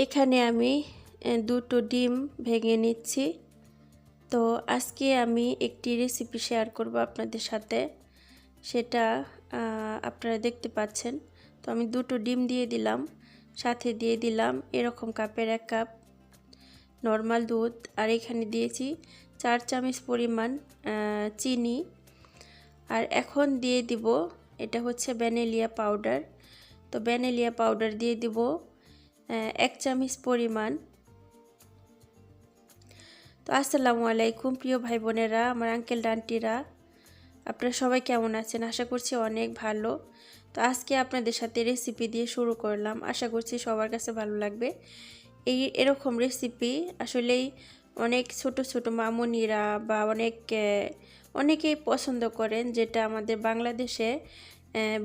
এখানে আমি দুটো ডিম ভেঙে নিচ্ছি। তো আজকে আমি একটি রেসিপি শেয়ার করব আপনাদের সাথে, সেটা আপনারা দেখতে পাচ্ছেন। তো আমি দুটো ডিম দিয়ে দিলাম, সাথে দিয়ে দিলাম এরকম কাপের 1 কাপ নর্মাল দুধ, আর এখানে দিয়েছি 4 চামচ পরিমাণ চিনি। আর এখন দিয়ে দিব, এটা হচ্ছে ভ্যানিলা পাউডার। তো ভ্যানিলা পাউডার দিয়ে দিব 1 চামচ পরিমাণ। তো আসসালামু আলাইকুম প্রিয় ভাই বোনেরা, আমার আঙ্কেল আন্টিরা, আপনারা সবাই কেমন আছেন? আশা করছি অনেক ভালো। তো আজকে আপনাদের সাথে রেসিপি দিয়ে শুরু করলাম, আশা করছি সবার কাছে ভালো লাগবে। এরকম রেসিপি আসলেই অনেক ছোট ছোট মামুনিরা বা অনেকেই পছন্দ করেন, যেটা আমাদের বাংলাদেশে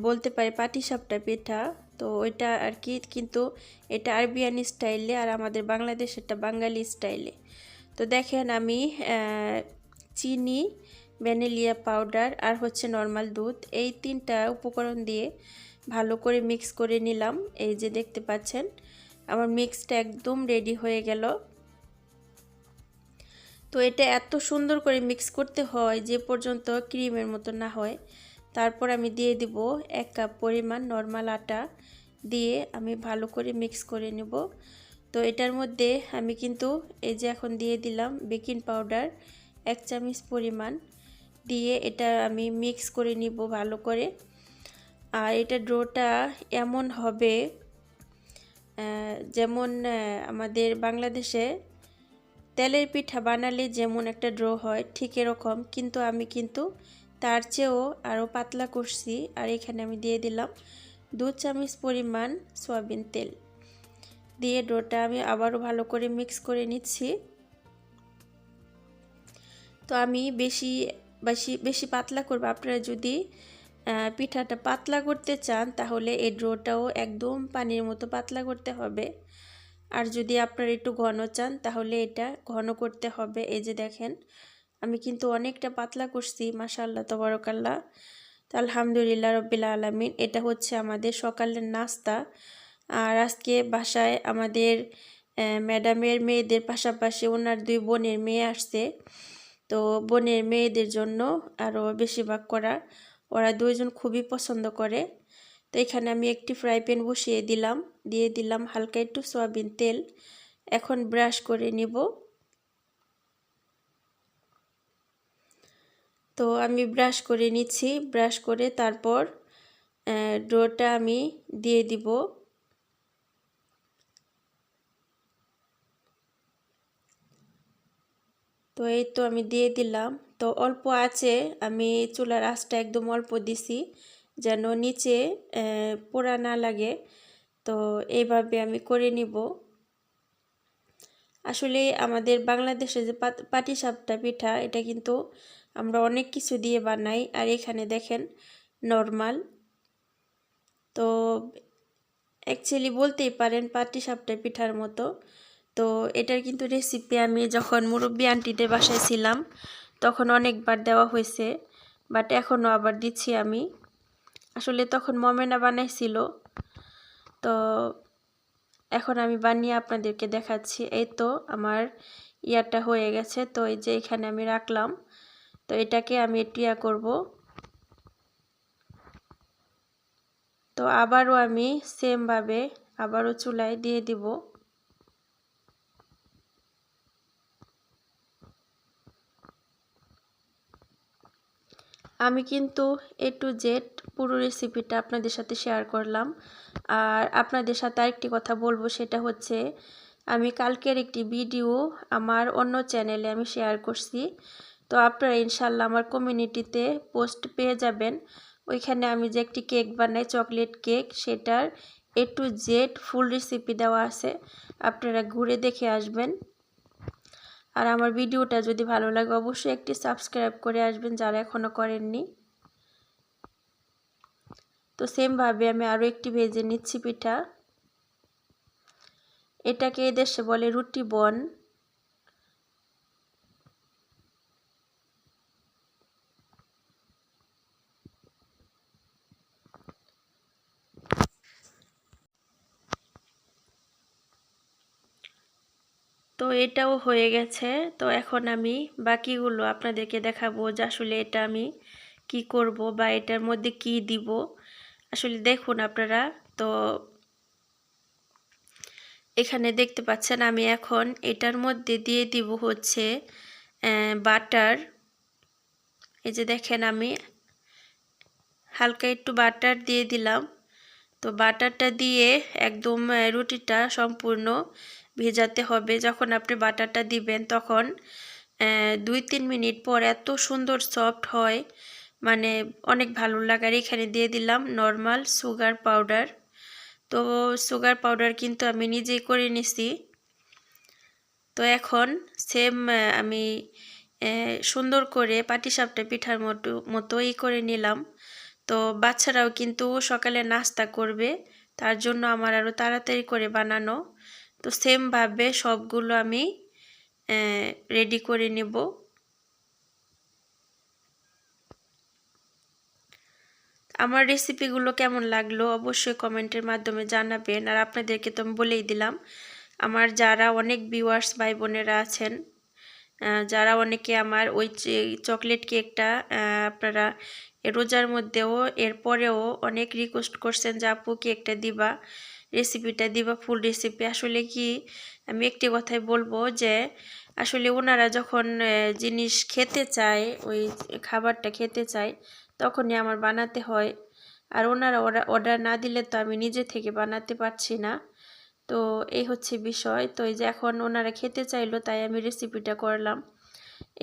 বলতে পারে পাটিসাপটা পিঠা। তো ওইটা আর কি, কিন্তু এটা আরবিয়ান স্টাইলে, আর আমাদের বাংলাদেশেরটা বাঙালি স্টাইলে। তো দেখেন আমি চিনি, ভ্যানিলা পাউডার আর হচ্ছে নর্মাল দুধ, এই 3টা উপকরণ দিয়ে ভালো করে মিক্স করে নিলাম। এই যে দেখতে পাচ্ছেন আমার মিক্সটা একদম রেডি হয়ে গেল। তো এটা এত সুন্দর করে মিক্স করতে হয় যে পর্যন্ত ক্রিমের মতো না হয়। তারপর আমি দিয়ে দিব 1 কাপ পরিমাণ নর্মাল আটা, দিয়ে আমি ভালো করে মিক্স করে নেব। তো এটার মধ্যে আমি কিন্তু এই যে এখন দিয়ে দিলাম বেকিং পাউডার 1 চামচ পরিমাণ, দিয়ে এটা আমি মিক্স করে নিব ভালো করে। আর এটা ডোটা এমন হবে যেমন আমাদের বাংলাদেশে তেলের পিঠা বানালে যেমন একটা ডো হয় ঠিক এরকম, কিন্তু আমি তার চেয়েও আরও পাতলা করছি। আর এখানে আমি দিয়ে দিলাম 2 চামচ পরিমাণ সয়াবিন তেল, দিয়ে ডোটা আমি আবারও ভালো করে মিক্স করে নিচ্ছি। তো আমি বেশি বেশি বেশি পাতলা করব। আপনারা যদি পিঠাটা পাতলা করতে চান তাহলে এই ডোটাও একদম পানির মতো পাতলা করতে হবে। আর যদি আপনারা একটু ঘন চান তাহলে এটা ঘন করতে হবে। এই যে দেখেন আমি কিন্তু অনেকটা পাতলা করছি, মাশাআল্লাহ তাবারাকাল্লাহ। তো আলহামদুলিল্লাহ রাব্বিল আলামিন। এটা হচ্ছে আমাদের সকালের নাস্তা। আর আজকে বাসায় আমাদের ম্যাডামের মেয়েদের পাশাপাশি ওনার 2 বোনের মেয়ে আসছে। তো বোনের মেয়েদের জন্য আরও বেশিরভাগ করা, ওরা 2 জন খুবই পছন্দ করে। তো এখানে আমি একটি ফ্রাই প্যান বসিয়ে দিলাম, দিয়ে দিলাম হালকা একটু সয়াবিন তেল। এখন ব্রাশ করে নিব। তো আমি ব্রাশ করে নিচ্ছি, ব্রাশ করে তারপর ডোটা আমি দিয়ে দিব। তো এই তো আমি দিয়ে দিলাম। তো অল্প আছে, আমি চুলার আঁচটা একদম অল্প দিছি যেন নিচে পোড়া না লাগে। তো এইভাবে আমি করে নিব। আসলে আমাদের বাংলাদেশে যে পাটিসাপটা পিঠা, এটা কিন্তু আমরা অনেক কিছু দিয়ে বানাই। আর এখানে দেখেন নর্মাল, তো অ্যাকচুয়ালি বলতেই পারেন পাটিসাপটা পিঠার মতো। তো এটার কিন্তু রেসিপি আমি যখন মুরব্বি আন্টিদের বাসায় ছিলাম তখন অনেকবার দেওয়া হয়েছে, বাট এখনও আবার দিচ্ছি আমি। আসলে তখন মমেনা বানাইছিল, তো এখন আমি বানিয়ে আপনাদেরকে দেখাচ্ছি। এই তো আমার ইয়াটা হয়ে গেছে। তো এই যে এখানে আমি রাখলাম। তো এটাকে আমি একটু করব। তো আবারও আমি সেমভাবে আবারও চুলায় দিয়ে দিব। আমি কিন্তু A to Z পুরো রেসিপিটা আপনাদের সাথে শেয়ার করলাম। আর আপনাদের সাথে আরেকটি কথা বলবো, সেটা হচ্ছে আমি কালকের একটি ভিডিও আমার অন্য চ্যানেলে আমি শেয়ার করছি। তো আপনারা ইনশাল্লাহ আমার কমিউনিটিতে পোস্ট পেয়ে যাবেন। ওইখানে আমি যে একটি কেক বানাই, চকলেট কেক, সেটার A to Z full recipe দেওয়া আছে, আপনারা ঘুরে দেখে আসবেন। আর আমার ভিডিওটা যদি ভালো লাগে অবশ্যই একটি সাবস্ক্রাইব করে আসবেন যারা এখনও করেননি। তো সেমভাবে আমি আরও একটি ভেজে নিচ্ছি পিঠা। এটাকে এদেশে বলে রুটি বন। তো এটাও হয়ে গেছে। তো এখন আমি বাকিগুলো আপনাদেরকে দেখাবো যে আসলে এটা আমি কি করব বা এটার মধ্যে কি দিব। আসলে দেখুন আপনারা, তো এখানে দেখতে পাচ্ছেন আমি এখন এটার মধ্যে দিয়ে দিব হচ্ছে বাটার। এই যে দেখেন আমি হালকা একটু বাটার দিয়ে দিলাম। তো বাটারটা দিয়ে একদম রুটিটা সম্পূর্ণ ভেজাতে হবে। যখন আপনি বাটারটা দিবেন তখন 2-3 মিনিট পর এত সুন্দর সফট হয়, মানে অনেক ভালো লাগে। আর এখানে দিয়ে দিলাম নর্মাল সুগার পাউডার। তো সুগার পাউডার কিন্তু আমি নিজেই করে নিছি। তো এখন সেম আমি সুন্দর করে পাটিসাপটা পিঠার মতোই করে নিলাম। তো বাচ্চারাও কিন্তু সকালে নাস্তা করবে, তার জন্য আমার আরও তাড়াতাড়ি করে বানানো। তো সেমভাবে সবগুলো আমি রেডি করে নেব। আমার রেসিপিগুলো কেমন লাগলো অবশ্যই কমেন্টের মাধ্যমে জানাবেন। আর আপনাদেরকে তো আমি বলেই দিলাম, আমার যারা অনেক ভিউয়ার্স ভাই বোনেরা আছেন, যারা অনেকে আমার ওই চকলেট কেকটা আপনারা রোজার মধ্যেও এরপরেও অনেক রিকোয়েস্ট করছেন যে আপু কেকটা দিবা, রেসিপিটা দিবা, ফুল রেসিপি। আসলে কি আমি একটি কথাই বলবো যে আসলে ওনারা যখন জিনিস খেতে চায়, ওই খাবারটা খেতে চায়, তখনই আমার বানাতে হয়। আর ওনারা অর্ডার না দিলে তো আমি নিজে থেকে বানাতে পারছি না। তো এই হচ্ছে বিষয়। তো এই যে এখন ওনারা খেতে চাইলো তাই আমি রেসিপিটা করলাম।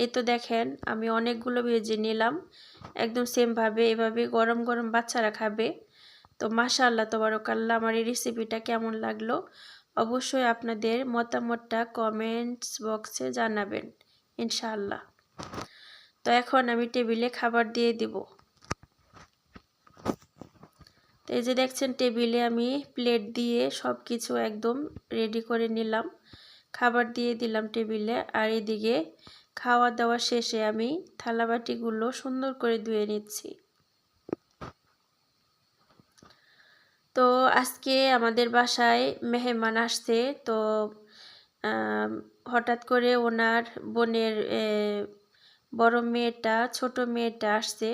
এই তো দেখেন আমি অনেকগুলো ভেজে নিলাম একদম সেমভাবে, এভাবে গরম গরম বাচ্চারা খাবে। তো মাশাআল্লাহ তাবারাকাল্লাহ, আমার এই রেসিপিটা কেমন লাগলো অবশ্যই আপনাদের মতামতটা কমেন্টস বক্সে জানাবেন ইনশাআল্লাহ। তো এখন আমি টেবিলে খাবার দিয়ে দিব। তো এই যে দেখছেন টেবিলে আমি প্লেট দিয়ে সব কিছু একদম রেডি করে নিলাম, খাবার দিয়ে দিলাম টেবিলে। আর এদিকে খাওয়া দাওয়া শেষে আমি থালাবাটিগুলো সুন্দর করে ধুয়ে নিচ্ছি। তো আজকে আমাদের বাসায় মেহমান আসছে। তো হঠাৎ করে ওনার বোনের বড় মেয়েটা ছোট মেয়েটা আসছে।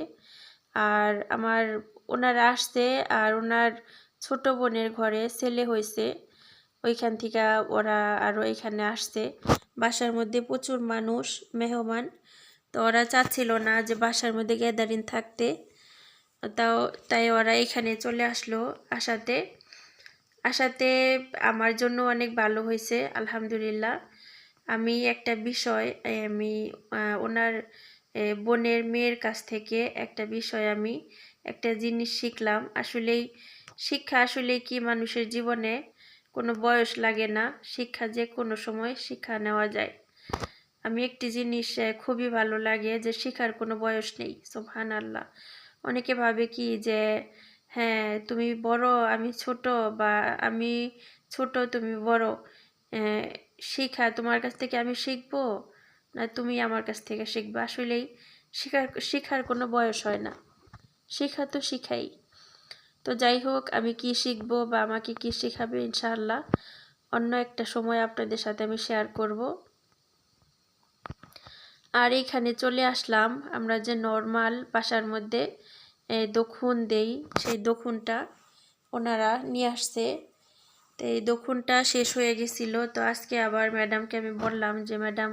আর ওনারা আসছে আর ওনার ছোট বোনের ঘরে ছেলে হয়েছে, ওইখান থেকে ওরা আরও এখানে আসছে। বাসার মধ্যে প্রচুর মানুষ মেহমান, তো ওরা চাচ্ছিল না যে বাসার মধ্যে গ্যাদারিং থাকতে, তাই ওরা এখানে চলে আসলো। আসাতে আমার জন্য অনেক ভালো হয়েছে আলহামদুলিল্লাহ। আমি একটা বিষয় আমি ওনার বোনের মেয়ের কাছ থেকে একটা বিষয় আমি একটা জিনিস শিখলাম। আসলেই শিক্ষা আসলে কি মানুষের জীবনে কোনো বয়স লাগে না, শিক্ষা যে কোনো সময় শিক্ষা নেওয়া যায়। আমি একটি জিনিস খুবই ভালো লাগে যে শিখার কোনো বয়স নেই। সুবহানাল্লাহ। অনেকে ভাবে কি যে হ্যাঁ তুমি বড় আমি ছোট, বা আমি ছোট তুমি বড়, শিখা তোমার কাছ থেকে আমি শিখবো না তুমি আমার কাছ থেকে শিখবা। আসলেই শিখার কোনো বয়স হয় না, শিখা তো শিখাই। তো যাই হোক, আমি কি শিখবো বা আমাকে কি শেখাবে ইনশাআল্লাহ অন্য একটা সময় আপনাদের সাথে আমি শেয়ার করব। আর এইখানে চলে আসলাম, আমরা যে নর্মাল বাসার মধ্যে দখুন দেই, সেই দখুনটা ওনারা নিয়ে আসছে। তো এই দখুনটা শেষ হয়ে গেছিল। তো আজকে আবার ম্যাডামকে আমি বললাম যে ম্যাডাম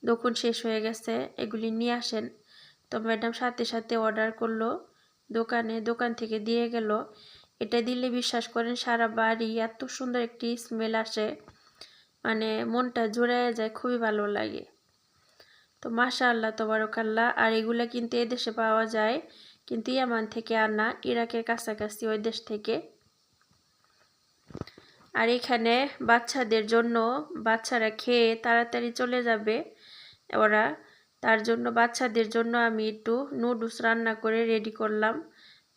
দখুন শেষ হয়ে গেছে, এগুলি নিয়ে আসেন। তো ম্যাডাম সাথে সাথে অর্ডার করলো, দোকান থেকে দিয়ে গেল। এটা দিলে বিশ্বাস করেন সারা বাড়ি এত সুন্দর একটি স্মেল আসে, মানে মনটা জুড়ায় যায়, খুবই ভালো লাগে। তো মাশাআল্লাহ তাবারাকাল্লাহ। আর এগুলা কিন্তু এদেশে পাওয়া যায়, কিন্তু ইয়ামান থেকে আনা, ইরাকের কাছাকাছি ওই দেশ থেকে। আর এখানে বাচ্চাদের জন্য, বাচ্চারা খেয়ে তাড়াতাড়ি চলে যাবে ওরা, তার জন্য বাচ্চাদের জন্য আমি একটু নুডলস রান্না করে রেডি করলাম।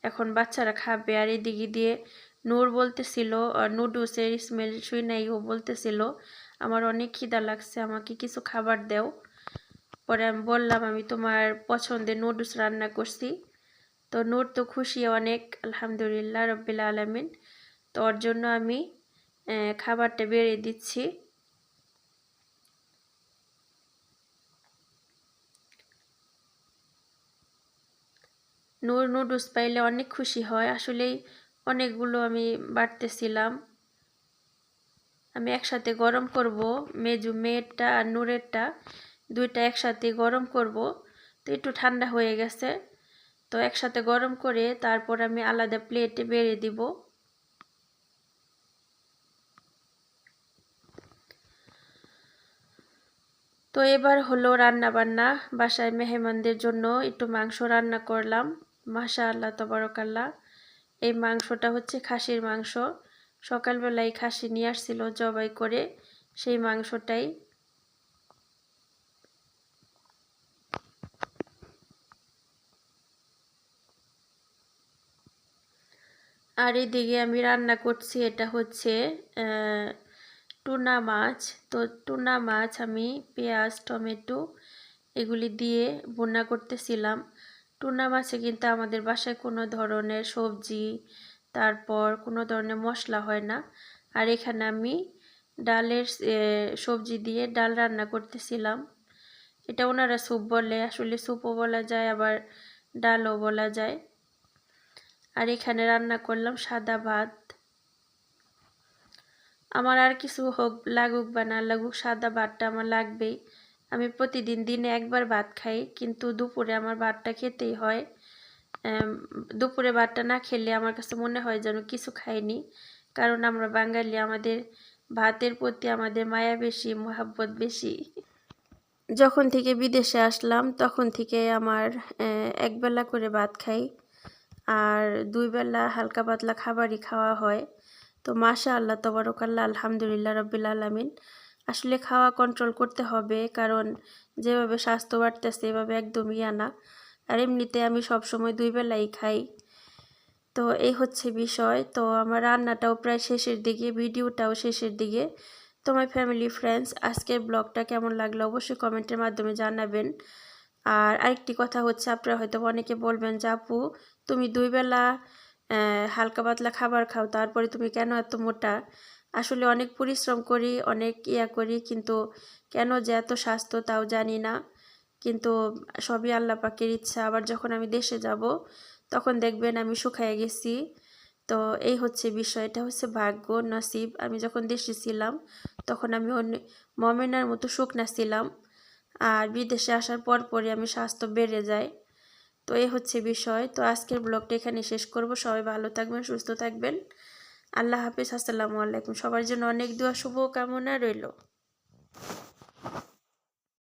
এখন বাচ্চারা খাবে। আর এদিকে দিয়ে নূর বলতেছিল, নুডলসের স্মেল শুই নাই, ও বলতেছিল আমার অনেক খিদা লাগছে, আমাকে কিছু খাবার দাও। পরে আমি বললাম আমি তোমার পছন্দের নুডলস রান্না করছি। তো নূর তো খুশি অনেক, আলহামদুলিল্লাহ রব্বিল আলামিন। তো ওর জন্য আমি খাবারটা বেড়ে দিচ্ছি। নূর নুডলস পাইলে অনেক খুশি হয়। আসলেই অনেকগুলো আমি বাটতেছিলাম। আমি একসাথে গরম করব, মেয়েরটা আর নূরেরটা দুইটা একসাথে গরম করব। তো একটু ঠান্ডা হয়ে গেছে, তো একসাথে গরম করে তারপর আমি আলাদা প্লেটে বেড়ে দিব। তো এবার হলো রান্না বান্না। বাসায় মেহমানদের জন্য একটু মাংস রান্না করলাম। মাশাআল্লাহ তাবারাকাল্লাহ। এই মাংসটা হচ্ছে খাসির মাংস। সকালবেলায় খাসি নিয়ে আসছিল জবাই করে, সেই মাংসটাই। আর এদিকে আমি রান্না করছি, এটা হচ্ছে টুনা মাছ। তো টুনা মাছ আমি পেঁয়াজ টমেটো এগুলি দিয়ে ভুনা করতেছিলাম। টুনা মাছে কিন্তু আমাদের বাসায় কোনো ধরনের সবজি, তারপর কোনো ধরনের মশলা হয় না। আর এখানে আমি ডালের সবজি দিয়ে ডাল রান্না করতেছিলাম। এটা ওনারা স্যুপ বলে, আসলে স্যুপও বলা যায় আবার ডালও বলা যায়। আর এখানে রান্না করলাম সাদা ভাত। আমার আর কিছু হোক লাগুক বা না লাগুক, সাদা ভাতটা আমার লাগবেই। আমি প্রতিদিন দিনে একবার ভাত খাই, কিন্তু দুপুরে আমার ভাতটা খেতেই হয়। দুপুরে ভাতটা না খেলে আমার কাছে মনে হয় যেন কিছু খাইনি। কারণ আমরা বাঙালি, আমাদের ভাতের প্রতি আমাদের মায়া বেশি, মহাব্বত বেশি। যখন থেকে বিদেশে আসলাম তখন থেকে আমার একবেলা করে ভাত খাই, আর দুই বেলা হালকা পাতলা খাবারই খাওয়া হয়। তো মাশাআল্লাহ তাবারাকাল্লাহ, আলহামদুলিল্লাহ রাব্বিল আলামিন। আসলে খাওয়া কন্ট্রোল করতে হবে, কারণ যেভাবে স্বাস্থ্য বাড়তেছে এভাবে একদমই আনা। আর এমনিতে আমি সবসময় দুই বেলাই খাই। তো এই হচ্ছে বিষয়। তো আমার রান্নাটাও প্রায় শেষের দিকে, ভিডিওটাও শেষের দিকে। তো মাই ফ্যামিলি ফ্রেন্ডস, আজকের ব্লগটা কেমন লাগলো অবশ্যই কমেন্টের মাধ্যমে জানাবেন। আর আরেকটি কথা হচ্ছে, আপনারা হয়তো অনেকে বলবেন যে আপু তুমি দুই বেলা হালকা পাতলা খাবার খাও, তারপরে তুমি কেন এত মোটা? আসলে অনেক পরিশ্রম করি, অনেক করি, কিন্তু কেন যে এত স্বাস্থ্য তাও জানি না। কিন্তু সবই আল্লাহ পাকের ইচ্ছা। আবার যখন আমি দেশে যাব তখন দেখবেন আমি শুকায় গেছি। তো এই হচ্ছে বিষয়, এটা হচ্ছে ভাগ্য, নসিব। আমি যখন দেশে ছিলাম তখন আমি মমেনার মতো শুকনা ছিলাম, আর বিদেশে আসার পরই আমি স্বাস্থ্য বেড়ে যায়। তো এই হচ্ছে বিষয়। তো আজকের ব্লগটা এখানে শেষ করব। সবাই ভালো থাকবেন, সুস্থ থাকবেন। আল্লাহ হাফিজ, আসসালামু আলাইকুম। সবার জন্য অনেক দোয়া শুভ কামনা রইল।